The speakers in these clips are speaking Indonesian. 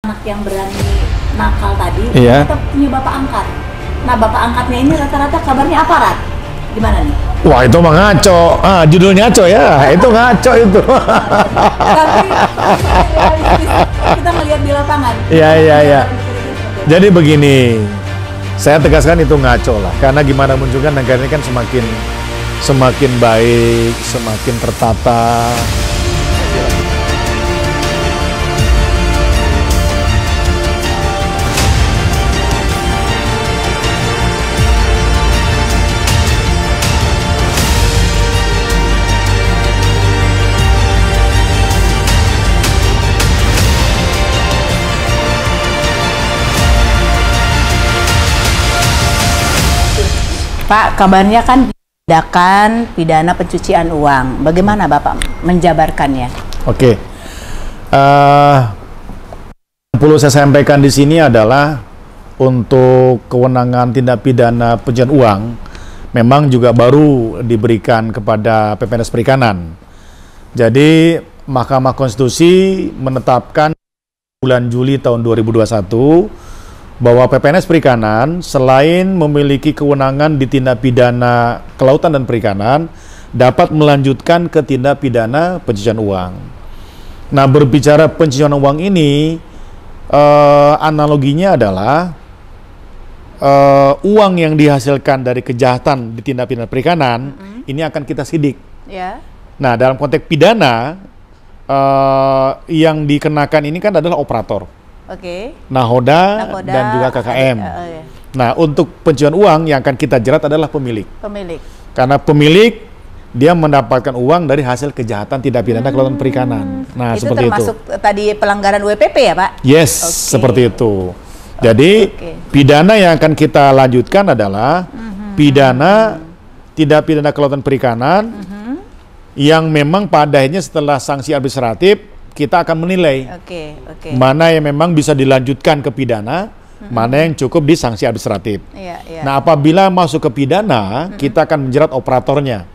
anak yang berani nakal tadi, Iya. kita punya bapak angkat. Nah, bapak angkatnya ini rata-rata kabarnya aparat. Gimana nih? Wah, itu mah ngaco. Judulnya ngaco ya. Itu ngaco itu. Tapi kita melihat di lapangan. Iya. Jadi begini, saya tegaskan itu ngaco lah. Karena gimana pun juga negara ini kan semakin baik, semakin tertata. Pak, kabarnya kan tindakan pidana pencucian uang. Bagaimana Bapak menjabarkannya? Oke. Perlu saya sampaikan di sini adalah untuk kewenangan tindak pidana pencucian uang memang juga baru diberikan kepada PPNS Perikanan. Jadi Mahkamah Konstitusi menetapkan bulan Juli tahun 2021 bahwa PPNS Perikanan selain memiliki kewenangan di tindak pidana kelautan dan perikanan dapat melanjutkan ke tindak pidana pencucian uang. Nah, berbicara pencucian uang ini analoginya adalah uang yang dihasilkan dari kejahatan di tindak pidana perikanan ini akan kita sidik. Ya. Nah, dalam konteks pidana yang dikenakan ini kan adalah operator. Oke. Nahoda dan juga KKM. Ya. Nah, untuk pencucian uang yang akan kita jerat adalah pemilik. Pemilik. Karena pemilik dia mendapatkan uang dari hasil kejahatan tindak pidana kelautan perikanan. Nah, itu seperti itu. termasuk tadi pelanggaran WPP ya, Pak? Yes, seperti itu. Jadi pidana yang akan kita lanjutkan adalah pidana tindak pidana kelautan perikanan yang memang pada akhirnya setelah sanksi administratif kita akan menilai mana yang memang bisa dilanjutkan ke pidana, mana yang cukup di sanksi administratif. Nah, apabila masuk ke pidana, kita akan menjerat operatornya,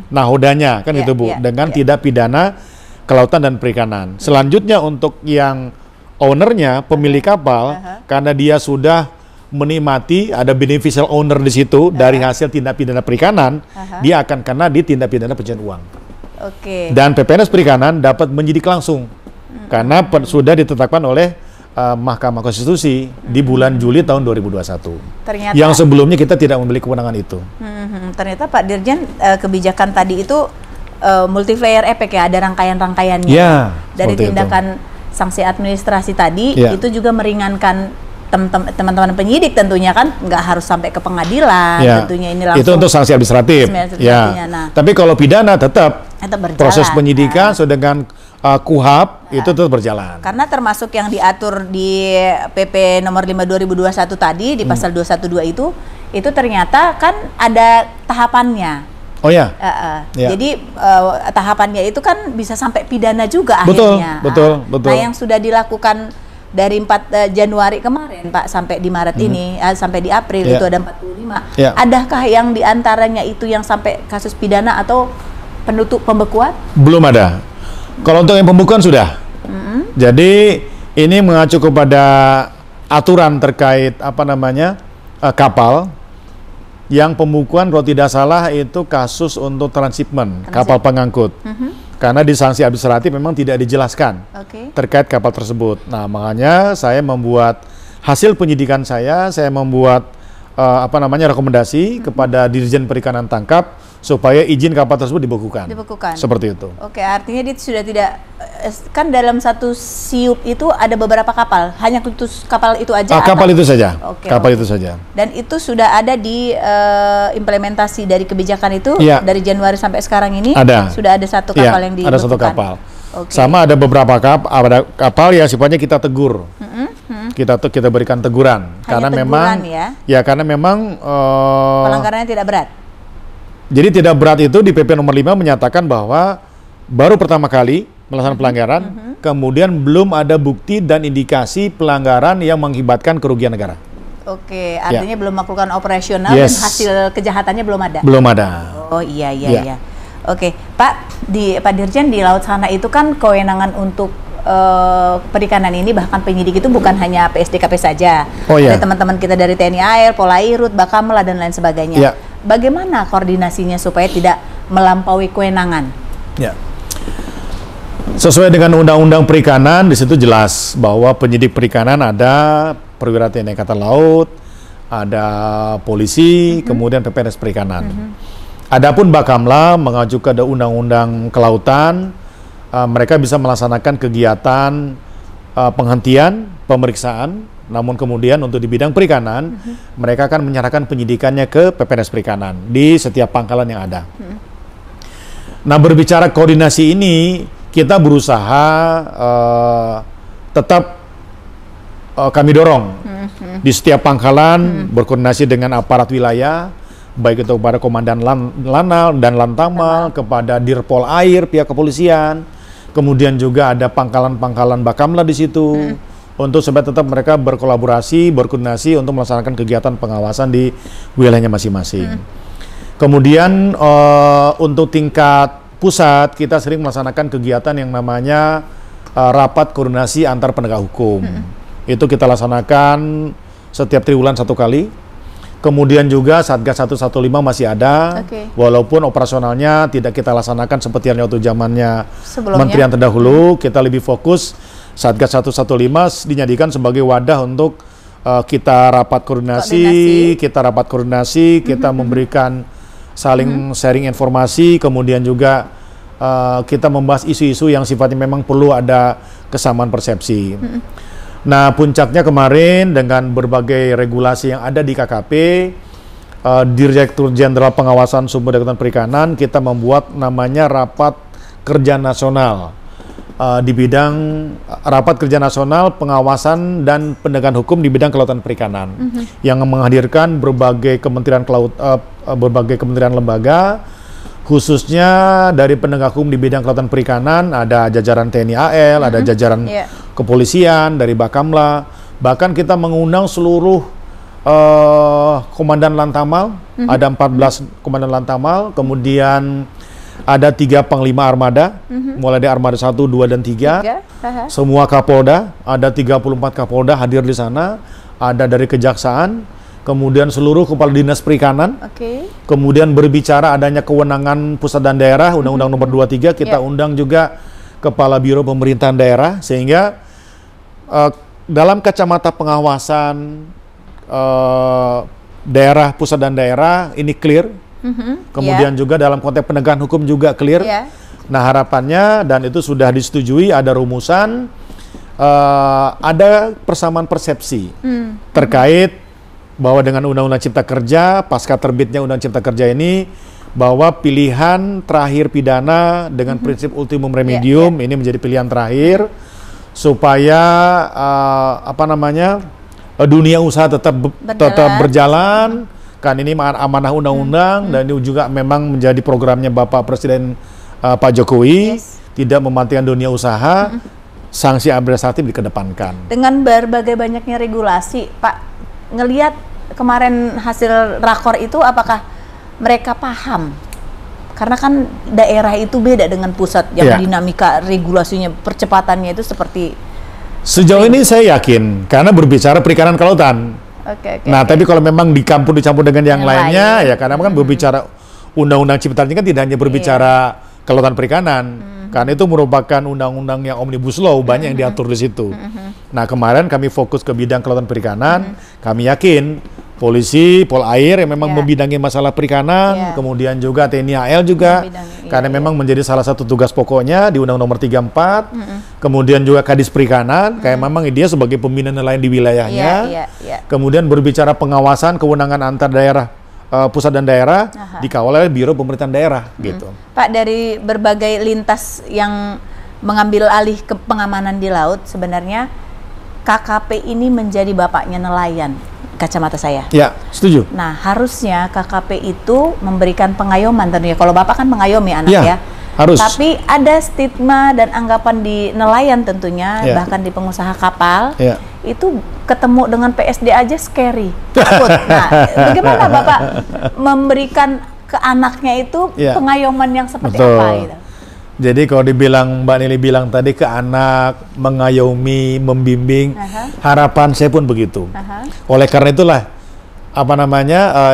nahodanya, kan itu Bu, dengan tindak pidana kelautan dan perikanan. Selanjutnya untuk yang ownernya, pemilik kapal, karena dia sudah menikmati, ada beneficial owner di situ dari hasil tindak pidana perikanan, dia akan kena di tindak pidana pencucian uang. Dan PPNS Perikanan dapat menyidik langsung karena sudah ditetapkan oleh Mahkamah Konstitusi di bulan Juli tahun 2021. Ternyata, yang sebelumnya kita tidak memiliki kewenangan itu. Ternyata Pak Dirjen, kebijakan tadi itu multiplayer efek ya, ada rangkaian-rangkaiannya. Ya, dari tindakan sanksi administrasi tadi, itu juga meringankan teman-teman penyidik tentunya kan, nggak harus sampai ke pengadilan, tentunya ini langsung. Itu untuk sanksi administratif. Nah, tapi kalau pidana tetap berjalan. Proses penyidikan dengan KUHP itu tetap berjalan. Karena termasuk yang diatur di PP nomor 5 2021 tadi di pasal 212 itu ternyata kan ada tahapannya. Oh ya. Jadi tahapannya itu kan bisa sampai pidana juga betul, akhirnya. Betul. Nah, yang sudah dilakukan dari 4 Januari kemarin Pak sampai di Maret ini, sampai di April itu ada 45. Adakah yang diantaranya itu yang sampai kasus pidana atau pembekuan? Belum ada. Kalau untuk yang pembekuan sudah. Jadi ini mengacu kepada aturan terkait kapal yang pembekuan kalau tidak salah itu kasus untuk transshipment kapal pengangkut. Karena di sanksi administratif memang tidak dijelaskan terkait kapal tersebut. Nah, makanya saya membuat hasil penyidikan saya membuat rekomendasi kepada Dirjen Perikanan Tangkap supaya izin kapal tersebut dibekukan. Seperti itu. Oke, artinya dia sudah tidak, kan dalam satu siup itu ada beberapa kapal, hanya khusus kapal itu aja? Kapal itu saja. Kapal itu saja. Dan itu sudah ada di implementasi dari kebijakan itu dari Januari sampai sekarang ini? Ada. Sudah ada satu kapal yang dibekukan? Ada satu kapal. Sama ada beberapa kapal yang sifatnya kita tegur. Kita berikan teguran. Hanya karena teguran, memang karena memang pelanggarannya tidak berat. Jadi tidak berat itu di PP nomor 5 menyatakan bahwa baru pertama kali melaksanakan pelanggaran, kemudian belum ada bukti dan indikasi pelanggaran yang mengakibatkan kerugian negara. Oke, artinya belum melakukan operasional dan hasil kejahatannya belum ada? Belum ada. Oh iya. Oke, Pak Dirjen, di laut sana itu kan kewenangan untuk perikanan ini, bahkan penyidik itu bukan hanya PSDKP saja. Ada teman-teman kita dari TNI AL, Polairut, Bakamla dan lain sebagainya. Bagaimana koordinasinya supaya tidak melampaui kewenangan? Sesuai dengan Undang-Undang Perikanan, di situ jelas bahwa penyidik perikanan ada perwira TNI Angkatan Laut, ada polisi, kemudian PPNS Perikanan. Adapun Bakamla mengacu ke Undang-Undang Kelautan, mereka bisa melaksanakan kegiatan penghentian, pemeriksaan, namun kemudian untuk di bidang perikanan, mereka akan menyerahkan penyidikannya ke PPNS Perikanan di setiap pangkalan yang ada. Nah, berbicara koordinasi ini, kita berusaha tetap kami dorong di setiap pangkalan berkoordinasi dengan aparat wilayah, baik itu kepada Komandan Lanal dan Lantamal, kepada Dirpol Air, pihak kepolisian, kemudian juga ada pangkalan-pangkalan Bakamla di situ, untuk supaya tetap mereka berkolaborasi, berkoordinasi untuk melaksanakan kegiatan pengawasan di wilayahnya masing-masing. Kemudian untuk tingkat pusat, kita sering melaksanakan kegiatan yang namanya rapat koordinasi antar penegak hukum. Itu kita laksanakan setiap triwulan 1 kali. Kemudian juga Satgas 115 masih ada, walaupun operasionalnya tidak kita laksanakan seperti yang waktu zamannya Menterian terdahulu. Kita lebih fokus Satgas 115 dijadikan sebagai wadah untuk kita rapat koordinasi, kita memberikan saling sharing informasi, kemudian juga kita membahas isu-isu yang sifatnya memang perlu ada kesamaan persepsi. Nah, puncaknya kemarin dengan berbagai regulasi yang ada di KKP, Direktur Jenderal Pengawasan Sumber Daya Kelautan Perikanan, kita membuat namanya Rapat Kerja Nasional di bidang Rapat Kerja Nasional Pengawasan dan Penegakan Hukum di bidang kelautan perikanan, yang menghadirkan berbagai kementerian berbagai kementerian lembaga, khususnya dari penegak hukum di bidang kelautan perikanan, ada jajaran TNI AL, ada jajaran kepolisian dari Bakamla, bahkan kita mengundang seluruh komandan Lantamal, ada 14 komandan Lantamal, kemudian ada 3 panglima armada, mulai dari armada 1, 2, dan 3, semua Kapolda, ada 34 Kapolda hadir di sana, ada dari Kejaksaan, kemudian seluruh kepala dinas perikanan, kemudian berbicara adanya kewenangan pusat dan daerah, Undang-Undang Nomor 23, kita undang juga kepala Biro Pemerintahan Daerah, sehingga dalam kacamata pengawasan daerah, pusat dan daerah ini clear, kemudian juga dalam konteks penegakan hukum juga clear. Nah, harapannya, dan itu sudah disetujui, ada rumusan, ada persamaan persepsi terkait bahwa dengan Undang-Undang Cipta Kerja, pasca terbitnya Undang-Undang Cipta Kerja ini, bahwa pilihan terakhir pidana dengan prinsip ultimum remedium ini menjadi pilihan terakhir supaya dunia usaha tetap berjalan, kan ini amanah undang-undang, dan ini juga memang menjadi programnya Bapak Presiden Pak Jokowi, tidak mematikan dunia usaha, sanksi administratif dikedepankan. Dengan berbagai banyaknya regulasi, Pak, ngelihat kemarin hasil rakor itu, apakah mereka paham? Karena kan daerah itu beda dengan pusat yang dinamika regulasinya, percepatannya itu seperti... Sejauh ini saya yakin, karena berbicara perikanan kelautan. Nah, tapi kalau memang dicampur dengan yang lainnya, ya karena kan berbicara Undang-Undang Cipta Kerja kan tidak hanya berbicara kelautan perikanan, karena itu merupakan undang-undang yang omnibus law, banyak yang diatur di situ. Nah, kemarin kami fokus ke bidang kelautan perikanan, kami yakin polisi, Polair yang memang membidangi masalah perikanan, kemudian juga TNI AL juga, karena memang menjadi salah satu tugas pokoknya di Undang-Undang Nomor 34, kemudian juga Kadis Perikanan, kayak memang dia sebagai pembina nelayan di wilayahnya, kemudian berbicara pengawasan kewenangan antar daerah, pusat dan daerah, dikawal oleh Biro Pemerintahan Daerah, gitu. Pak, dari berbagai lintas yang mengambil alih ke pengamanan di laut, sebenarnya KKP ini menjadi bapaknya nelayan, kacamata saya. Ya, setuju. Nah, harusnya KKP itu memberikan pengayoman tentunya. Kalau Bapak kan mengayomi anak ya. Harus. Tapi ada stigma dan anggapan di nelayan tentunya, bahkan di pengusaha kapal, itu ketemu dengan PSD aja scary, takut. Nah, bagaimana Bapak memberikan ke anaknya itu pengayoman yang seperti apa gitu? Jadi kalau dibilang Mbak Nili bilang tadi ke anak, mengayomi, membimbing, harapan saya pun begitu. Oleh karena itulah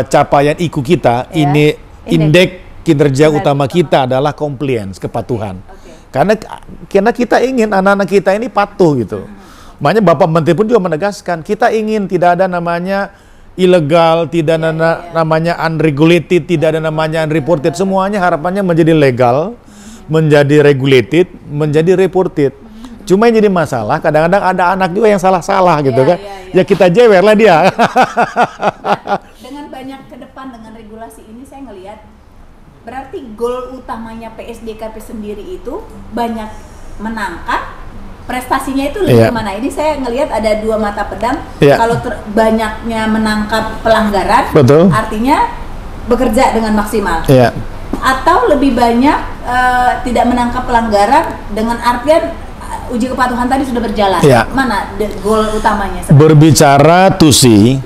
capaian IQ kita, ini indeks kinerja utama kita adalah compliance, kepatuhan. Karena kita ingin anak-anak kita ini patuh gitu. Makanya Bapak Menteri pun juga menegaskan, kita ingin tidak ada namanya ilegal, tidak ada namanya unregulated, tidak ada namanya unreported. Semuanya harapannya menjadi legal, menjadi regulated, menjadi reported. Cuma yang jadi masalah, kadang-kadang ada anak juga yang salah-salah gitu kan. Ya kita jewer lah dia. Dengan banyak ke depan dengan regulasi ini saya ngelihat berarti goal utamanya PSDKP sendiri itu banyak menangkap, prestasinya itu lebih kemana? Ini saya ngelihat ada dua mata pedang. Kalau banyaknya menangkap pelanggaran, artinya bekerja dengan maksimal. Atau lebih banyak tidak menangkap pelanggaran dengan artian uji kepatuhan tadi sudah berjalan. Mana goal utamanya? Berbicara TUSI,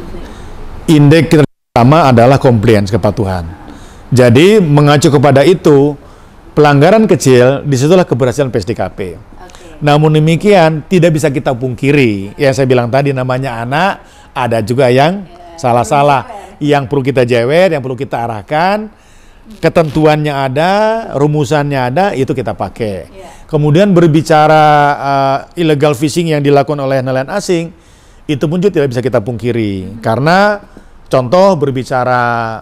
indeks pertama adalah compliance, kepatuhan. Jadi mengacu kepada itu, pelanggaran kecil disitulah keberhasilan PSDKP. Namun demikian tidak bisa kita pungkiri, yang saya bilang tadi namanya anak, ada juga yang salah-salah, yang perlu kita jewer, yang perlu kita arahkan. Ketentuannya ada, rumusannya ada, itu kita pakai. Kemudian berbicara illegal fishing yang dilakukan oleh nelayan asing, itu pun juga tidak bisa kita pungkiri. Karena contoh berbicara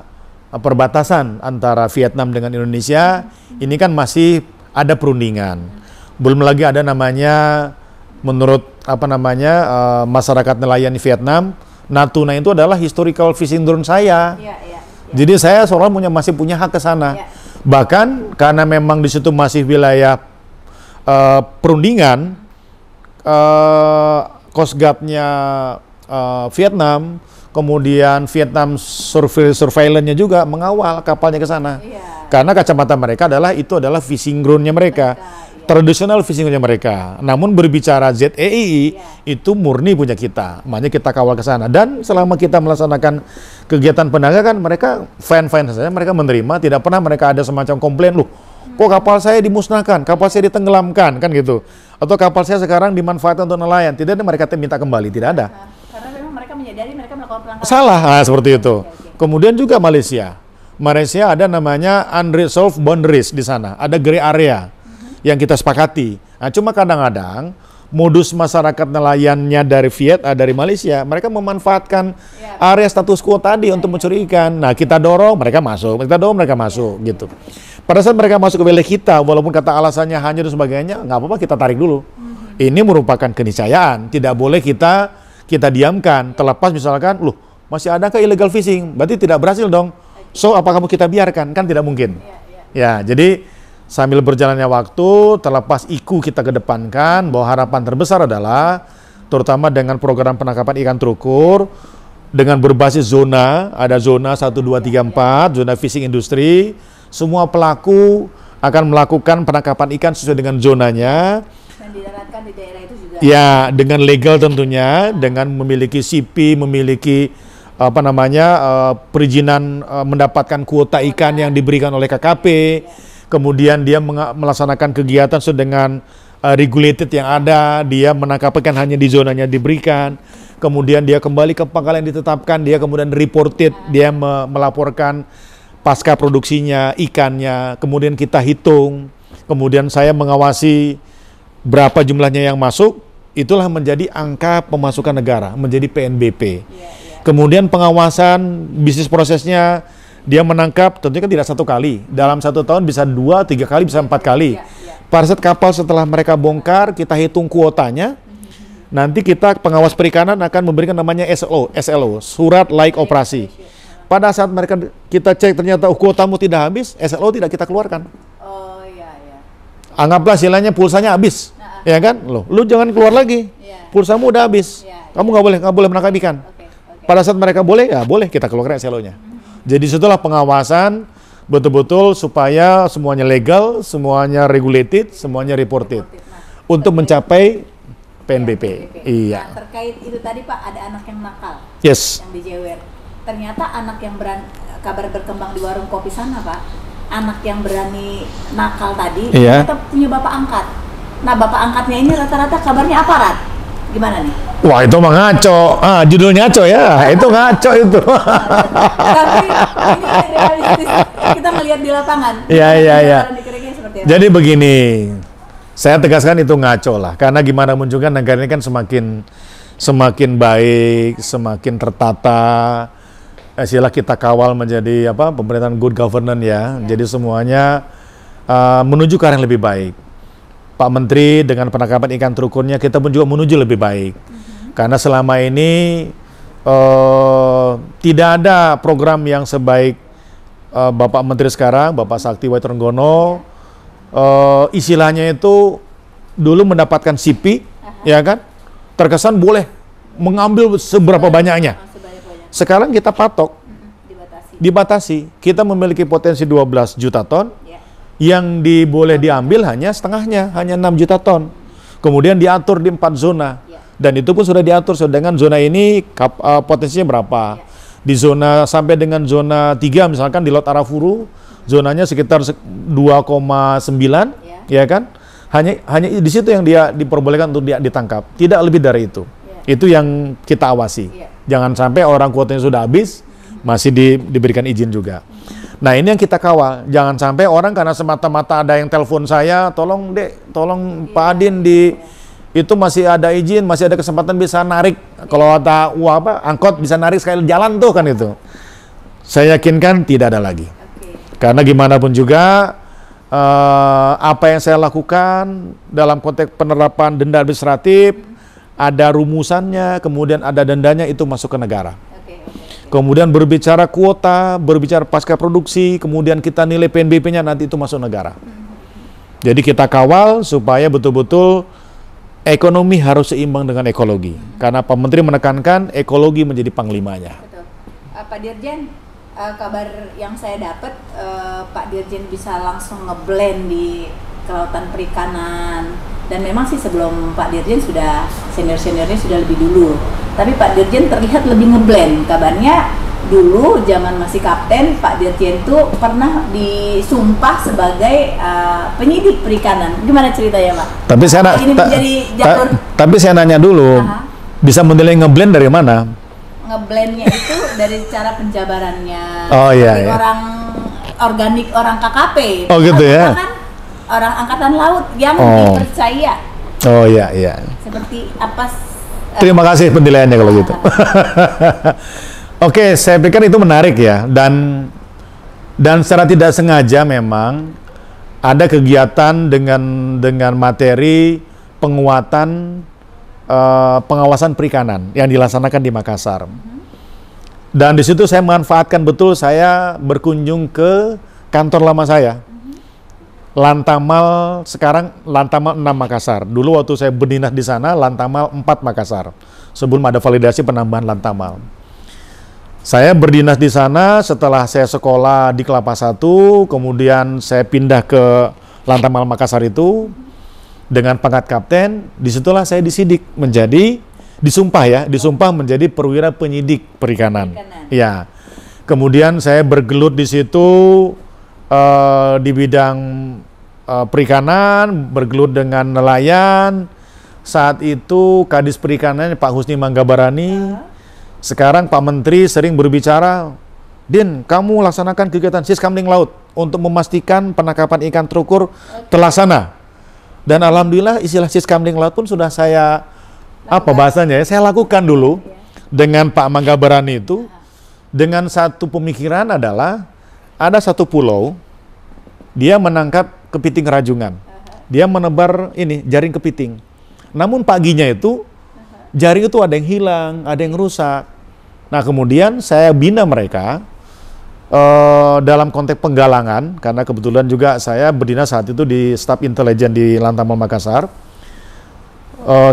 perbatasan antara Vietnam dengan Indonesia, ini kan masih ada perundingan. Belum lagi ada namanya, menurut masyarakat nelayan di Vietnam, Natuna itu adalah historical fishing ground saya. Jadi saya seolah masih punya hak ke sana. Bahkan karena memang di situ masih wilayah perundingan, Coast Guard-nya Vietnam, kemudian Vietnam surveillance-nya juga mengawal kapalnya ke sana. Karena kacamata mereka itu adalah fishing ground-nya mereka. Tradisional fishing-nya mereka. Namun berbicara ZEI itu murni punya kita. Makanya kita kawal ke sana. Dan selama kita melaksanakan kegiatan penegakan, mereka fine-fine saja. Mereka menerima, tidak pernah mereka ada semacam komplain, loh, kok kapal saya dimusnahkan, kapal saya ditenggelamkan, kan gitu. Atau kapal saya sekarang dimanfaatkan untuk nelayan. Tidak ada mereka minta kembali, tidak ada. Karena memang mereka menyadari mereka melakukan pelanggaran. Salah, seperti itu. Kemudian juga Malaysia ada namanya unresolved boundaries di sana. Ada gray area yang kita sepakati. Nah, cuma kadang-kadang modus masyarakat nelayannya dari Malaysia, mereka memanfaatkan area status quo tadi untuk mencuri ikan. Nah, kita dorong mereka masuk, gitu. Pada saat mereka masuk ke wilayah kita, walaupun kata alasannya hanya dan sebagainya, nggak apa-apa, kita tarik dulu. Ini merupakan keniscayaan, tidak boleh kita diamkan. Terlepas misalkan, loh, masih ada illegal fishing, berarti tidak berhasil dong. So, apakah mau kita biarkan? Kan tidak mungkin. Ya, jadi sambil berjalannya waktu, terlepas IQ kita kedepankan, bahwa harapan terbesar adalah, terutama dengan program penangkapan ikan terukur, dengan berbasis zona, ada zona 1, 2, 3, 4, zona fishing industri, semua pelaku akan melakukan penangkapan ikan sesuai dengan zonanya. Dan didaratkan di daerah itu juga. Ya, dengan legal tentunya, dengan memiliki CP, memiliki perizinan mendapatkan kuota ikan yang diberikan oleh KKP. Kemudian dia melaksanakan kegiatan sesuai dengan regulated yang ada, dia menangkap ikan hanya di zonanya diberikan, kemudian dia kembali ke pangkal yang ditetapkan, dia kemudian reported, dia melaporkan pasca produksinya, ikannya, kemudian kita hitung, kemudian saya mengawasi berapa jumlahnya yang masuk, itulah menjadi angka pemasukan negara, menjadi PNBP. Kemudian pengawasan bisnis prosesnya, dia menangkap tentunya kan tidak satu kali, dalam 1 tahun bisa 2, 3 kali, bisa 4 kali. Pada saat kapal setelah mereka bongkar, kita hitung kuotanya, nanti kita pengawas perikanan akan memberikan namanya SLO, surat laik operasi. Pada saat kita cek ternyata kuotamu tidak habis, SLO tidak kita keluarkan. Anggaplah istilahnya pulsanya habis, ya kan? Lu jangan keluar lagi, pulsamu udah habis, kamu nggak boleh menangkap ikan. Pada saat mereka boleh, ya boleh kita keluarkan SLO-nya. Jadi setelah pengawasan betul-betul supaya semuanya legal, semuanya regulated, semuanya reported untuk mencapai PNBP. Iya. Nah, terkait itu tadi Pak, ada anak yang nakal, yes, yang dijewer. Ternyata anak yang kabar berkembang di warung kopi sana Pak, anak yang berani nakal tadi ternyata punya bapak angkat. Nah, bapak angkatnya ini rata-rata kabarnya aparat. Gimana nih? Wah, itu mah ngaco. Judulnya ngaco ya. Itu ngaco itu. Tapi ini realistis. Kita melihat di lapangan. Iya. Jadi begini, saya tegaskan itu ngaco lah. Karena gimana pun juga negara ini kan semakin baik, semakin tertata. Istilah kita kawal menjadi pemerintahan good governance ya. Jadi semuanya menuju ke arah yang lebih baik. Pak Menteri dengan penangkapan ikan terukurnya kita pun juga menuju lebih baik. Karena selama ini tidak ada program yang sebaik Bapak Menteri sekarang, Bapak Sakti Wahyu Trenggono. Istilahnya itu dulu mendapatkan CP, ya kan? Terkesan boleh mengambil seberapa banyaknya. Sekarang kita patok, dibatasi. Kita memiliki potensi 12 juta ton, yang boleh diambil hanya setengahnya, hanya 6 juta ton. Kemudian diatur di 4 zona. Dan itu pun sudah diatur dengan zona ini potensinya berapa. Di zona sampai dengan zona 3 misalkan di Laut Arafuru, zonanya sekitar 2,9, ya kan? Hanya di situ yang dia diperbolehkan untuk ditangkap, tidak lebih dari itu. Itu yang kita awasi. Jangan sampai orang kuotanya sudah habis, masih diberikan izin juga. Nah, ini yang kita kawal. Jangan sampai orang karena semata-mata ada yang telepon saya, tolong Dek, tolong Pak Adin itu masih ada izin, masih ada kesempatan bisa narik. Kalau ada angkot bisa narik sekali jalan tuh kan itu. Saya yakinkan tidak ada lagi. Karena gimana pun juga apa yang saya lakukan dalam konteks penerapan denda administratif, ada rumusannya, kemudian ada dendanya, itu masuk ke negara. Kemudian berbicara kuota, berbicara pasca produksi, kemudian kita nilai PNBP-nya nanti itu masuk negara. Jadi kita kawal supaya betul-betul ekonomi harus seimbang dengan ekologi. Karena Pak Menteri menekankan ekologi menjadi panglimanya. Betul. Pak Dirjen, kabar yang saya dapat, Pak Dirjen bisa langsung ngeblend di kelautan perikanan. Dan memang sih sebelum Pak Dirjen sudah senior-seniornya sudah lebih dulu. Tapi Pak Dirjen terlihat lebih ngeblend. Kabarnya dulu zaman masih kapten, Pak Dirjen tuh pernah disumpah sebagai penyidik perikanan. Gimana ceritanya, Pak? Tapi saya ini menjadi jalur. Tapi saya nanya dulu, bisa menilai ngeblend dari mana? Ngeblendnya itu dari cara penjabarannya. Iya. Orang organik, orang KKP. Oh gitu ya. Kan orang angkatan laut yang dipercaya. Oh iya. Seperti apa? Terima kasih penilaiannya kalau gitu. Oke, saya pikir itu menarik ya, dan secara tidak sengaja memang ada kegiatan dengan materi penguatan pengawasan perikanan yang dilaksanakan di Makassar. Dan di situ saya manfaatkan betul, saya berkunjung ke kantor lama saya. Lantamal, sekarang Lantamal 6 Makassar. Dulu waktu saya berdinas di sana, Lantamal 4 Makassar. Sebelum ada validasi penambahan Lantamal. Saya berdinas di sana setelah saya sekolah di Kelapa 1, kemudian saya pindah ke Lantamal Makassar itu dengan pangkat kapten. Disitulah saya disidik menjadi, disumpah menjadi perwira penyidik perikanan. Ya. Kemudian saya bergelut di situ di bidang perikanan, bergelut dengan nelayan. Saat itu Kadis Perikanan Pak Husni Manggabarani. Sekarang Pak Menteri sering berbicara, Din, kamu laksanakan kegiatan Siskamling Laut untuk memastikan penangkapan ikan terukur terlaksana. Dan alhamdulillah istilah Siskamling Laut pun sudah saya saya lakukan dulu dengan Pak Manggabarani itu, dengan satu pemikiran adalah ada satu pulau, dia menangkap kepiting rajungan. Dia menebar jaring kepiting. Namun paginya itu, jaring itu ada yang hilang, ada yang rusak. Nah kemudian saya bina mereka dalam konteks penggalangan, karena kebetulan juga saya berdinas saat itu di staf intelijen di Lantamal Makassar.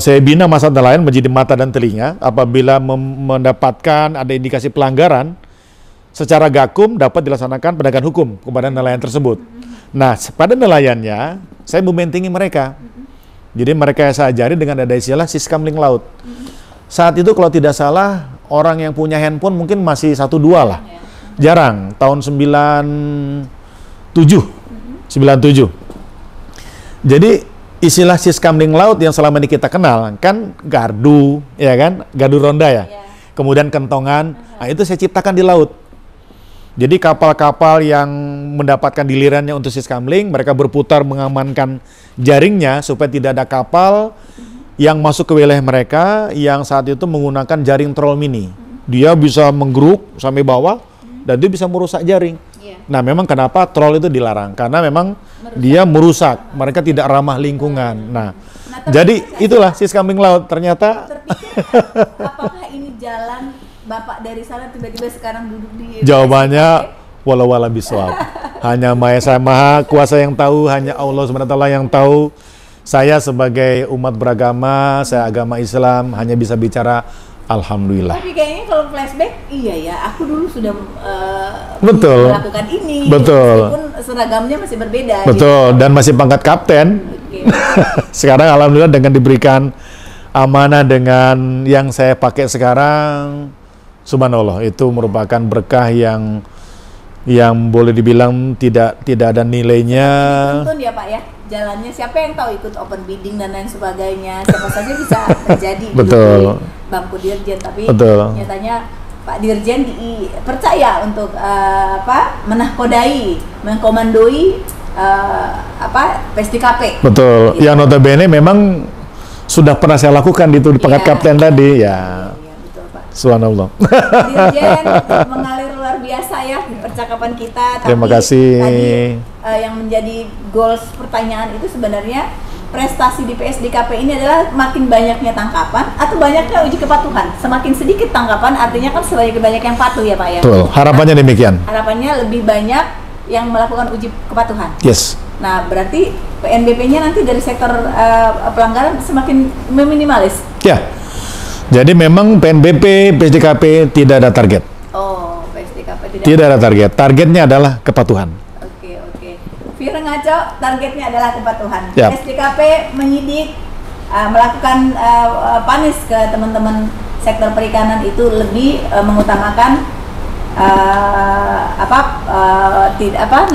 Saya bina masa nelayan menjadi mata dan telinga. Apabila mendapatkan ada indikasi pelanggaran, secara gakum dapat dilaksanakan penegakan hukum kepada nelayan tersebut. Nah, pada nelayannya, saya membentengi mereka. Jadi mereka saya ajari dengan ada istilah Siskamling Laut. Saat itu kalau tidak salah, orang yang punya handphone mungkin masih 1-2 lah. Jarang. Tahun 97 97. Jadi istilah siskamling laut yang selama ini kita kenal kan gardu, ya kan? Gardu ronda ya. Kemudian kentongan. Nah, itu saya ciptakan di laut. Jadi kapal-kapal yang mendapatkan gilirannya untuk siskamling, mereka berputar mengamankan jaringnya supaya tidak ada kapal yang masuk ke wilayah mereka yang saat itu menggunakan jaring troll mini. Dia bisa menggeruk sampai bawah dan dia bisa merusak jaring. Nah, memang kenapa troll itu dilarang? Karena memang dia merusak, mereka tidak ramah lingkungan. Nah jadi itulah siskamling laut. Ternyata apakah ini jalan Bapak dari sana tiba-tiba sekarang duduk di... Jawabannya walau bisawab. Hanya Maha Kuasa yang tahu, hanya Allah SWT yang tahu. Saya sebagai umat beragama, saya agama Islam, hanya bisa bicara alhamdulillah. Tapi kayaknya kalau flashback, iya ya, aku dulu sudah betul melakukan ini. Betul. Meskipun seragamnya masih berbeda. Betul, gitu. dan masih pangkat kapten. Okay. Sekarang alhamdulillah dengan diberikan amanah dengan yang saya pakai sekarang, subhanallah, itu merupakan berkah yang boleh dibilang tidak ada nilainya. Tuntun ya Pak ya, jalannya siapa yang tahu, ikut open bidding dan lain sebagainya, siapa saja bisa terjadi. Betul. Di bangku Dirjen, tapi betul. Nyatanya Pak Dirjen dipercaya untuk menahkodai, mengkomandoi PSDKP. Betul. Gitu. Yang notabene memang sudah pernah saya lakukan di pangkat kapten tadi ya. Subhanallah. Dirjen mengalir luar biasa ya percakapan kita. Terima kasih. Tadi yang menjadi goals pertanyaan itu sebenarnya prestasi di PSDKP ini adalah makin banyaknya tangkapan atau banyaknya uji kepatuhan. Semakin sedikit tangkapan artinya kan semakin banyak yang patuh ya Pak ya. Betul. Harapannya demikian. Harapannya lebih banyak yang melakukan uji kepatuhan. Yes. Nah berarti PNBP-nya nanti dari sektor pelanggaran semakin meminimalis. Ya. Jadi memang PNBP, PSDKP tidak ada target. Oh, PSDKP tidak ada target. Targetnya adalah kepatuhan. Oke. Vira Ngaco, targetnya adalah kepatuhan. Yep. PSDKP menyidik, melakukan panis ke teman-teman sektor perikanan itu lebih mengutamakan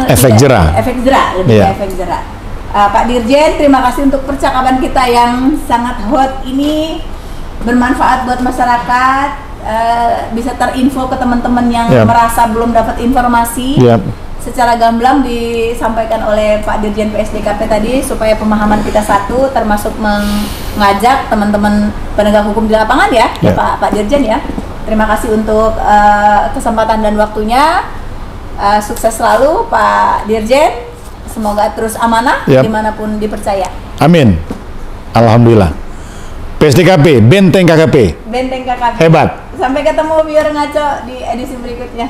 efek jera. Efek jera, lebih ke efek jera. Pak Dirjen, terima kasih untuk percakapan kita yang sangat hot ini. Bermanfaat buat masyarakat, bisa terinfo ke teman-teman yang merasa belum dapat informasi. Secara gamblang disampaikan oleh Pak Dirjen PSDKP tadi supaya pemahaman kita satu, termasuk mengajak teman-teman penegak hukum di lapangan ya, Pak Dirjen ya. Terima kasih untuk kesempatan dan waktunya. Sukses selalu Pak Dirjen. Semoga terus amanah dimanapun dipercaya. Amin. Alhamdulillah. PSDKP, Benteng KKP. Benteng KKP. Hebat. Sampai ketemu biar ngaco di edisi berikutnya.